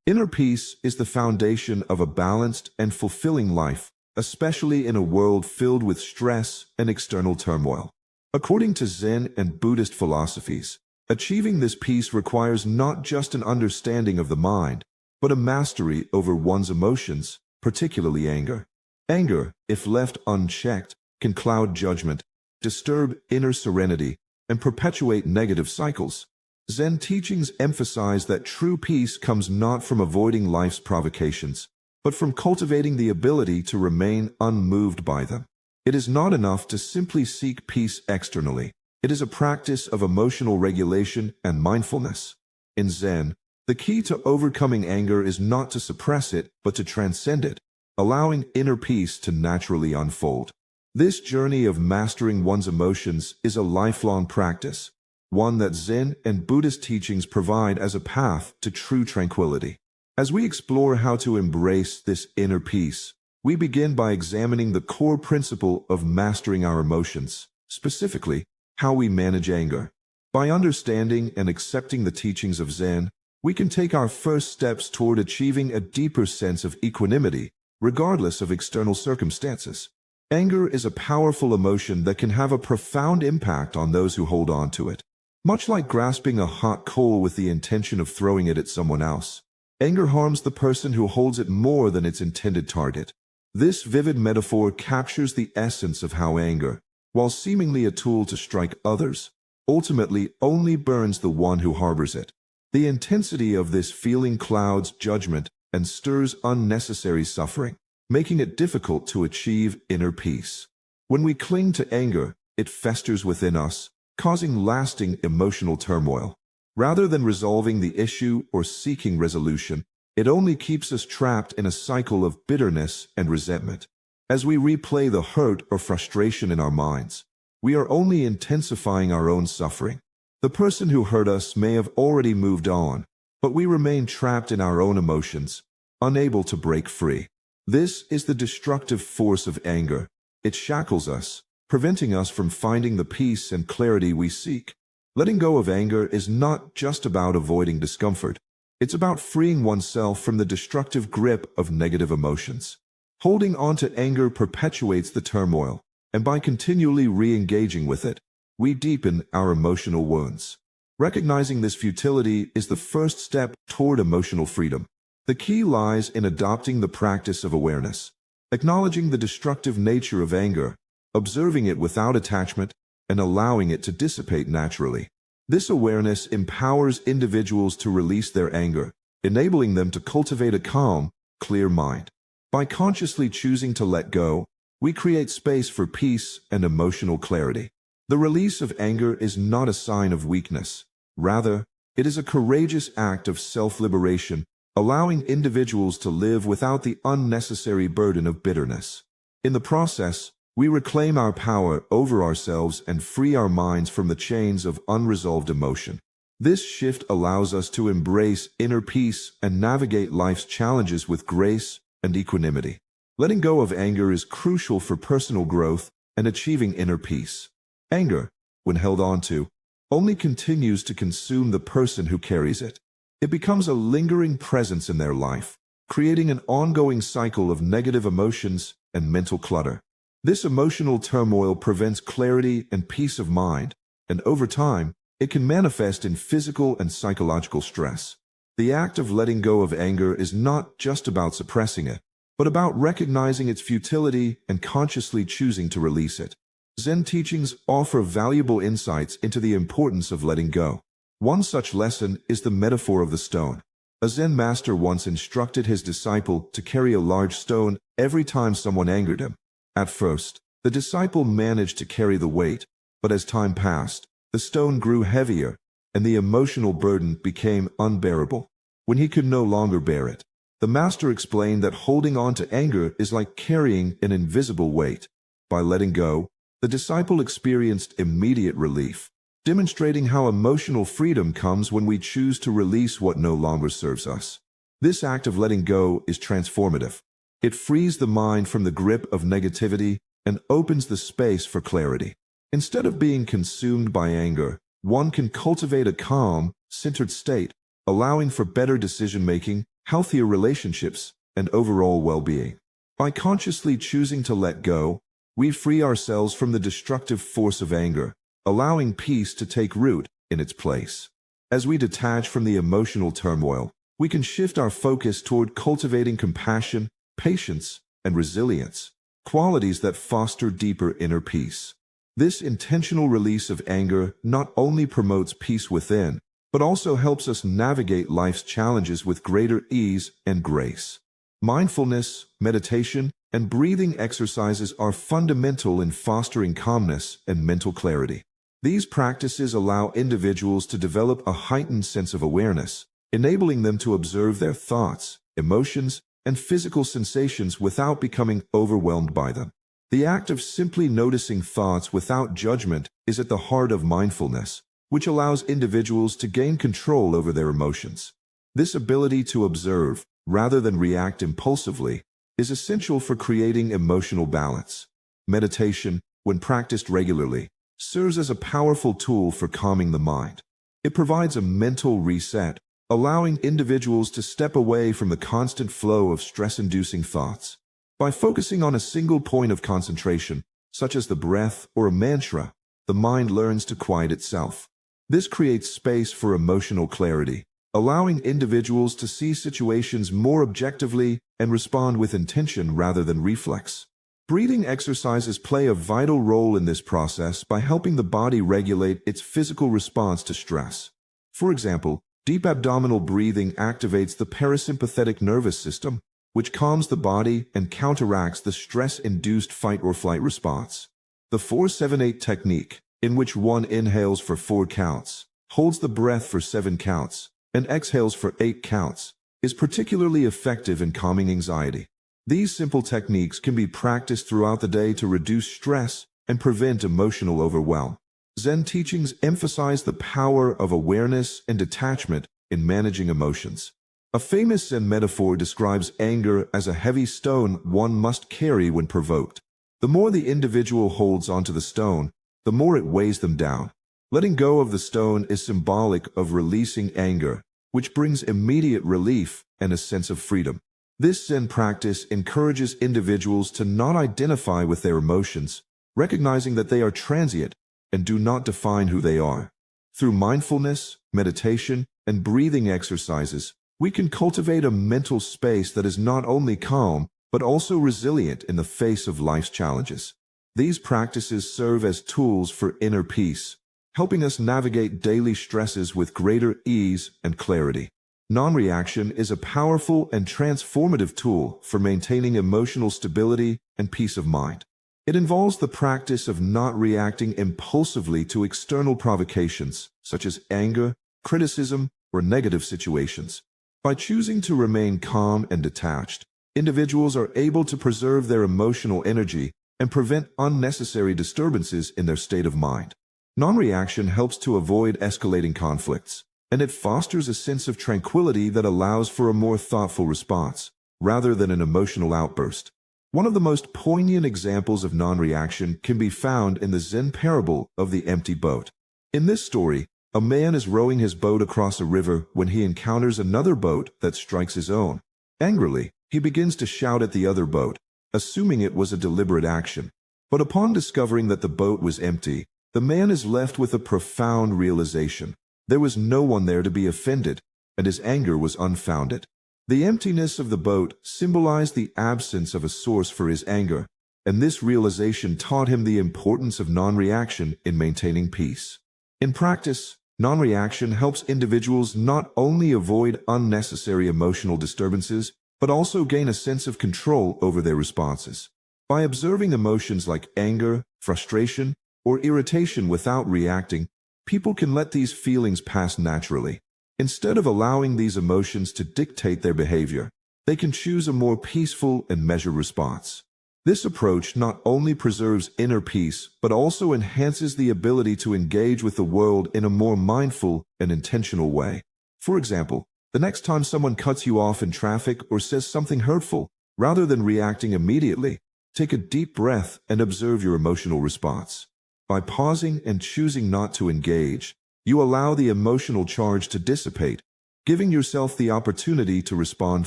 Inner peace is the foundation of a balanced and fulfilling life, especially in a world filled with stress and external turmoil. According to Zen and Buddhist philosophies, achieving this peace requires not just an understanding of the mind, but a mastery over one's emotions, particularly anger. Anger, if left unchecked, can cloud judgment, disturb inner serenity, and perpetuate negative cycles. Zen teachings emphasize that true peace comes not from avoiding life's provocations, but from cultivating the ability to remain unmoved by them. It is not enough to simply seek peace externally. It is a practice of emotional regulation and mindfulness. In Zen, the key to overcoming anger is not to suppress it, but to transcend it, allowing inner peace to naturally unfold. This journey of mastering one's emotions is a lifelong practice, one that Zen and Buddhist teachings provide as a path to true tranquility. As we explore how to embrace this inner peace, we begin by examining the core principle of mastering our emotions, specifically, how we manage anger. By understanding and accepting the teachings of Zen, we can take our first steps toward achieving a deeper sense of equanimity, regardless of external circumstances. Anger is a powerful emotion that can have a profound impact on those who hold on to it. Much like grasping a hot coal with the intention of throwing it at someone else, anger harms the person who holds it more than its intended target. This vivid metaphor captures the essence of how anger, while seemingly a tool to strike others, ultimately only burns the one who harbors it. The intensity of this feeling clouds judgment and stirs unnecessary suffering, making it difficult to achieve inner peace. When we cling to anger, it festers within us, causing lasting emotional turmoil. Rather than resolving the issue or seeking resolution, it only keeps us trapped in a cycle of bitterness and resentment. As we replay the hurt or frustration in our minds, we are only intensifying our own suffering. The person who hurt us may have already moved on, but we remain trapped in our own emotions, unable to break free. This is the destructive force of anger. It shackles us, preventing us from finding the peace and clarity we seek. Letting go of anger is not just about avoiding discomfort. It's about freeing oneself from the destructive grip of negative emotions. Holding on to anger perpetuates the turmoil, and by continually re-engaging with it, we deepen our emotional wounds. Recognizing this futility is the first step toward emotional freedom. The key lies in adopting the practice of awareness, acknowledging the destructive nature of anger, observing it without attachment, and allowing it to dissipate naturally. This awareness empowers individuals to release their anger, enabling them to cultivate a calm, clear mind. By consciously choosing to let go, we create space for peace and emotional clarity. The release of anger is not a sign of weakness. Rather, it is a courageous act of self-liberation, allowing individuals to live without the unnecessary burden of bitterness. In the process, we reclaim our power over ourselves and free our minds from the chains of unresolved emotion. This shift allows us to embrace inner peace and navigate life's challenges with grace and equanimity. Letting go of anger is crucial for personal growth and achieving inner peace. Anger, when held on to, only continues to consume the person who carries it. It becomes a lingering presence in their life, creating an ongoing cycle of negative emotions and mental clutter. This emotional turmoil prevents clarity and peace of mind, and over time, it can manifest in physical and psychological stress. The act of letting go of anger is not just about suppressing it, but about recognizing its futility and consciously choosing to release it. Zen teachings offer valuable insights into the importance of letting go. One such lesson is the metaphor of the stone. A Zen master once instructed his disciple to carry a large stone every time someone angered him. At first, the disciple managed to carry the weight, but as time passed, the stone grew heavier, and the emotional burden became unbearable. When he could no longer bear it, the master explained that holding on to anger is like carrying an invisible weight. By letting go, the disciple experienced immediate relief, demonstrating how emotional freedom comes when we choose to release what no longer serves us. This act of letting go is transformative. It frees the mind from the grip of negativity and opens the space for clarity. Instead of being consumed by anger, one can cultivate a calm, centered state, allowing for better decision-making, healthier relationships, and overall well-being. By consciously choosing to let go, we free ourselves from the destructive force of anger, allowing peace to take root in its place. As we detach from the emotional turmoil, we can shift our focus toward cultivating compassion, patience, and resilience, qualities that foster deeper inner peace. This intentional release of anger not only promotes peace within, but also helps us navigate life's challenges with greater ease and grace. Mindfulness, meditation, and breathing exercises are fundamental in fostering calmness and mental clarity. These practices allow individuals to develop a heightened sense of awareness, enabling them to observe their thoughts, emotions, and physical sensations without becoming overwhelmed by them. The act of simply noticing thoughts without judgment is at the heart of mindfulness, which allows individuals to gain control over their emotions. This ability to observe, rather than react impulsively, is essential for creating emotional balance. Meditation, when practiced regularly, serves as a powerful tool for calming the mind. It provides a mental reset, allowing individuals to step away from the constant flow of stress-inducing thoughts. By focusing on a single point of concentration, such as the breath or a mantra, the mind learns to quiet itself. This creates space for emotional clarity, allowing individuals to see situations more objectively and respond with intention rather than reflex. Breathing exercises play a vital role in this process by helping the body regulate its physical response to stress. For example, deep abdominal breathing activates the parasympathetic nervous system, which calms the body and counteracts the stress-induced fight-or-flight response. The 4-7-8 technique, in which one inhales for 4 counts, holds the breath for 7 counts, and exhales for 8 counts, is particularly effective in calming anxiety. These simple techniques can be practiced throughout the day to reduce stress and prevent emotional overwhelm. Zen teachings emphasize the power of awareness and detachment in managing emotions. A famous Zen metaphor describes anger as a heavy stone one must carry when provoked. The more the individual holds onto the stone, the more it weighs them down. Letting go of the stone is symbolic of releasing anger, which brings immediate relief and a sense of freedom. This Zen practice encourages individuals to not identify with their emotions, recognizing that they are transient and do not define who they are. Through mindfulness, meditation, and breathing exercises, we can cultivate a mental space that is not only calm, but also resilient in the face of life's challenges. These practices serve as tools for inner peace, helping us navigate daily stresses with greater ease and clarity. Non-reaction is a powerful and transformative tool for maintaining emotional stability and peace of mind. It involves the practice of not reacting impulsively to external provocations, such as anger, criticism, or negative situations. By choosing to remain calm and detached, individuals are able to preserve their emotional energy and prevent unnecessary disturbances in their state of mind. Non-reaction helps to avoid escalating conflicts, and it fosters a sense of tranquility that allows for a more thoughtful response, rather than an emotional outburst. One of the most poignant examples of non-reaction can be found in the Zen parable of the empty boat. In this story, a man is rowing his boat across a river when he encounters another boat that strikes his own. Angrily, he begins to shout at the other boat, assuming it was a deliberate action. But upon discovering that the boat was empty, the man is left with a profound realization. There was no one there to be offended, and his anger was unfounded. The emptiness of the boat symbolized the absence of a source for his anger, and this realization taught him the importance of non-reaction in maintaining peace. In practice, non-reaction helps individuals not only avoid unnecessary emotional disturbances, but also gain a sense of control over their responses. By observing emotions like anger, frustration, or irritation without reacting, people can let these feelings pass naturally. Instead of allowing these emotions to dictate their behavior, they can choose a more peaceful and measured response. This approach not only preserves inner peace, but also enhances the ability to engage with the world in a more mindful and intentional way. For example, the next time someone cuts you off in traffic or says something hurtful, rather than reacting immediately, take a deep breath and observe your emotional response. By pausing and choosing not to engage, you allow the emotional charge to dissipate, giving yourself the opportunity to respond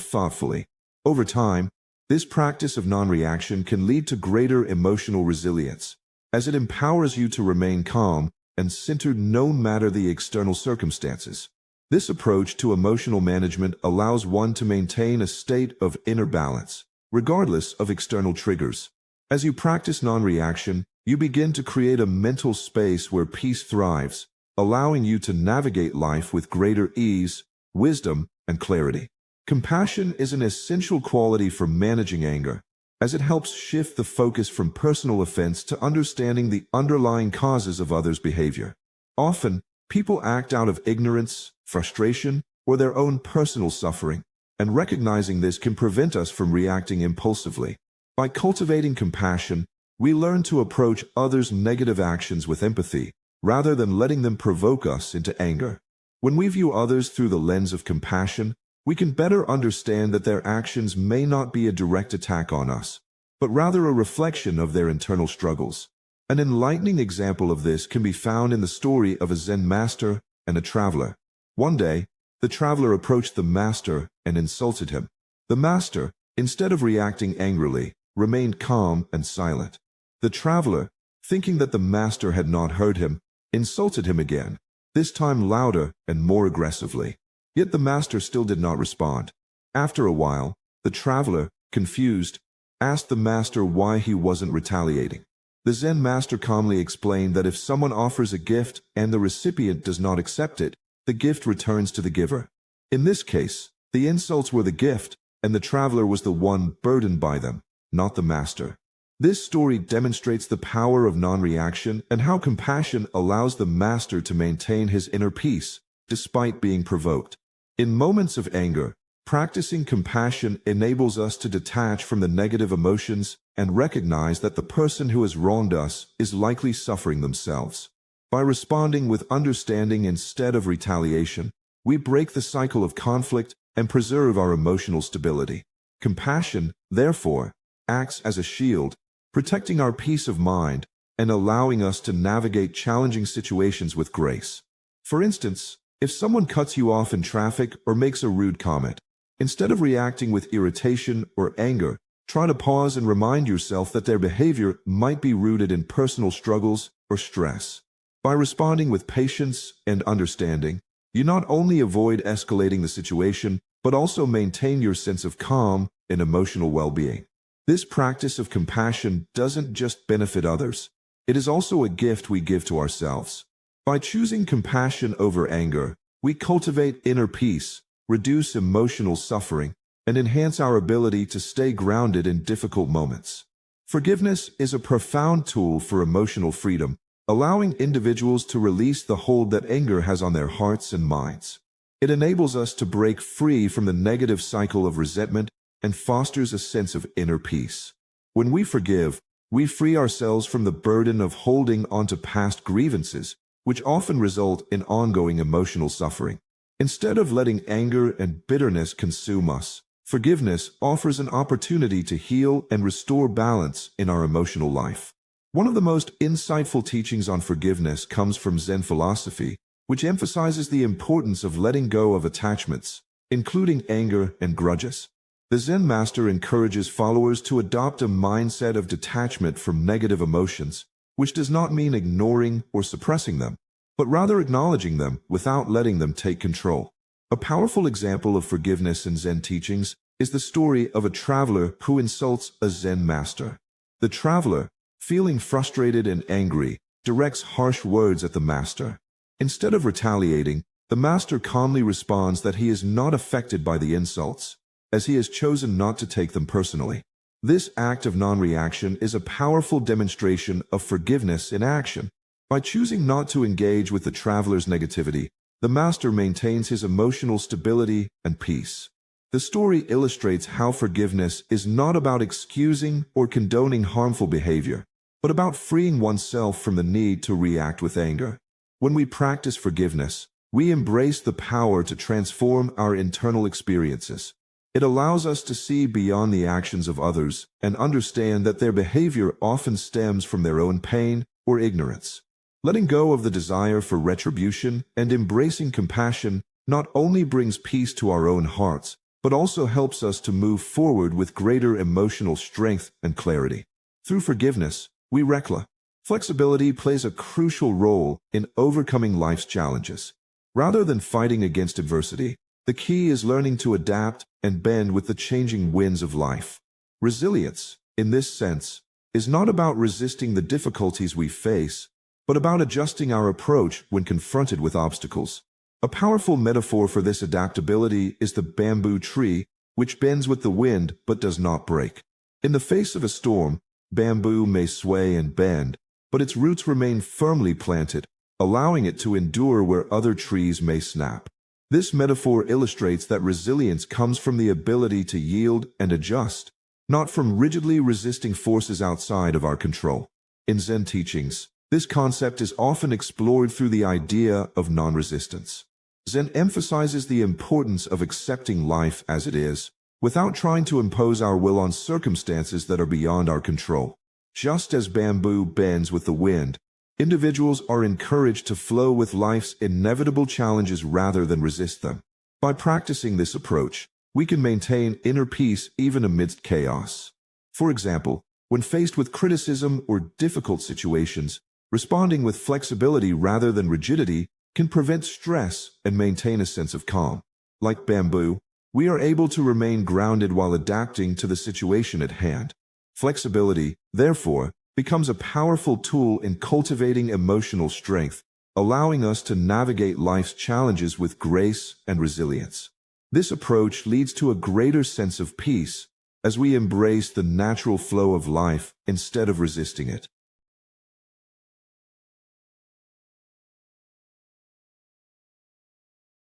thoughtfully. Over time, this practice of non-reaction can lead to greater emotional resilience, as it empowers you to remain calm and centered no matter the external circumstances. This approach to emotional management allows one to maintain a state of inner balance, regardless of external triggers. As you practice non-reaction, you begin to create a mental space where peace thrives, allowing you to navigate life with greater ease, wisdom, and clarity. Compassion is an essential quality for managing anger, as it helps shift the focus from personal offense to understanding the underlying causes of others' behavior. Often, people act out of ignorance, frustration, or their own personal suffering, and recognizing this can prevent us from reacting impulsively. By cultivating compassion, we learn to approach others' negative actions with empathy, rather than letting them provoke us into anger. When we view others through the lens of compassion, we can better understand that their actions may not be a direct attack on us, but rather a reflection of their internal struggles. An enlightening example of this can be found in the story of a Zen master and a traveler. One day, the traveler approached the master and insulted him. The master, instead of reacting angrily, remained calm and silent. The traveler, thinking that the master had not heard him, insulted him again, this time louder and more aggressively. Yet the master still did not respond. After a while, the traveler, confused, asked the master why he wasn't retaliating. The Zen master calmly explained that if someone offers a gift and the recipient does not accept it, the gift returns to the giver. In this case, the insults were the gift, and the traveler was the one burdened by them, not the master. This story demonstrates the power of non-reaction and how compassion allows the master to maintain his inner peace, despite being provoked. In moments of anger, practicing compassion enables us to detach from the negative emotions and recognize that the person who has wronged us is likely suffering themselves. By responding with understanding instead of retaliation, we break the cycle of conflict and preserve our emotional stability. Compassion, therefore, acts as a shield, protecting our peace of mind and allowing us to navigate challenging situations with grace. For instance, if someone cuts you off in traffic or makes a rude comment, instead of reacting with irritation or anger, try to pause and remind yourself that their behavior might be rooted in personal struggles or stress. By responding with patience and understanding, you not only avoid escalating the situation, but also maintain your sense of calm and emotional well-being. This practice of compassion doesn't just benefit others, it is also a gift we give to ourselves. By choosing compassion over anger, we cultivate inner peace, reduce emotional suffering, and enhance our ability to stay grounded in difficult moments. Forgiveness is a profound tool for emotional freedom, allowing individuals to release the hold that anger has on their hearts and minds. It enables us to break free from the negative cycle of resentment and fosters a sense of inner peace. When we forgive, we free ourselves from the burden of holding onto past grievances, which often result in ongoing emotional suffering. Instead of letting anger and bitterness consume us, forgiveness offers an opportunity to heal and restore balance in our emotional life. One of the most insightful teachings on forgiveness comes from Zen philosophy, which emphasizes the importance of letting go of attachments, including anger and grudges. The Zen master encourages followers to adopt a mindset of detachment from negative emotions, which does not mean ignoring or suppressing them, but rather acknowledging them without letting them take control. A powerful example of forgiveness in Zen teachings is the story of a traveler who insults a Zen master. The traveler, feeling frustrated and angry, directs harsh words at the master. Instead of retaliating, the master calmly responds that he is not affected by the insults, as he has chosen not to take them personally. This act of non-reaction is a powerful demonstration of forgiveness in action. By choosing not to engage with the traveler's negativity, the master maintains his emotional stability and peace. The story illustrates how forgiveness is not about excusing or condoning harmful behavior, but about freeing oneself from the need to react with anger. When we practice forgiveness, we embrace the power to transform our internal experiences. It allows us to see beyond the actions of others and understand that their behavior often stems from their own pain or ignorance. Letting go of the desire for retribution and embracing compassion not only brings peace to our own hearts, but also helps us to move forward with greater emotional strength and clarity. Through forgiveness, we recla. Flexibility plays a crucial role in overcoming life's challenges. Rather than fighting against adversity, the key is learning to adapt and bend with the changing winds of life. Resilience, in this sense, is not about resisting the difficulties we face, but about adjusting our approach when confronted with obstacles. A powerful metaphor for this adaptability is the bamboo tree, which bends with the wind but does not break. In the face of a storm, bamboo may sway and bend, but its roots remain firmly planted, allowing it to endure where other trees may snap. This metaphor illustrates that resilience comes from the ability to yield and adjust, not from rigidly resisting forces outside of our control. In Zen teachings, this concept is often explored through the idea of non-resistance. Zen emphasizes the importance of accepting life as it is, without trying to impose our will on circumstances that are beyond our control. Just as bamboo bends with the wind, individuals are encouraged to flow with life's inevitable challenges rather than resist them. By practicing this approach, we can maintain inner peace even amidst chaos. For example, when faced with criticism or difficult situations, responding with flexibility rather than rigidity can prevent stress and maintain a sense of calm. Like bamboo, we are able to remain grounded while adapting to the situation at hand. Flexibility, therefore, becomes a powerful tool in cultivating emotional strength, allowing us to navigate life's challenges with grace and resilience. This approach leads to a greater sense of peace as we embrace the natural flow of life instead of resisting it.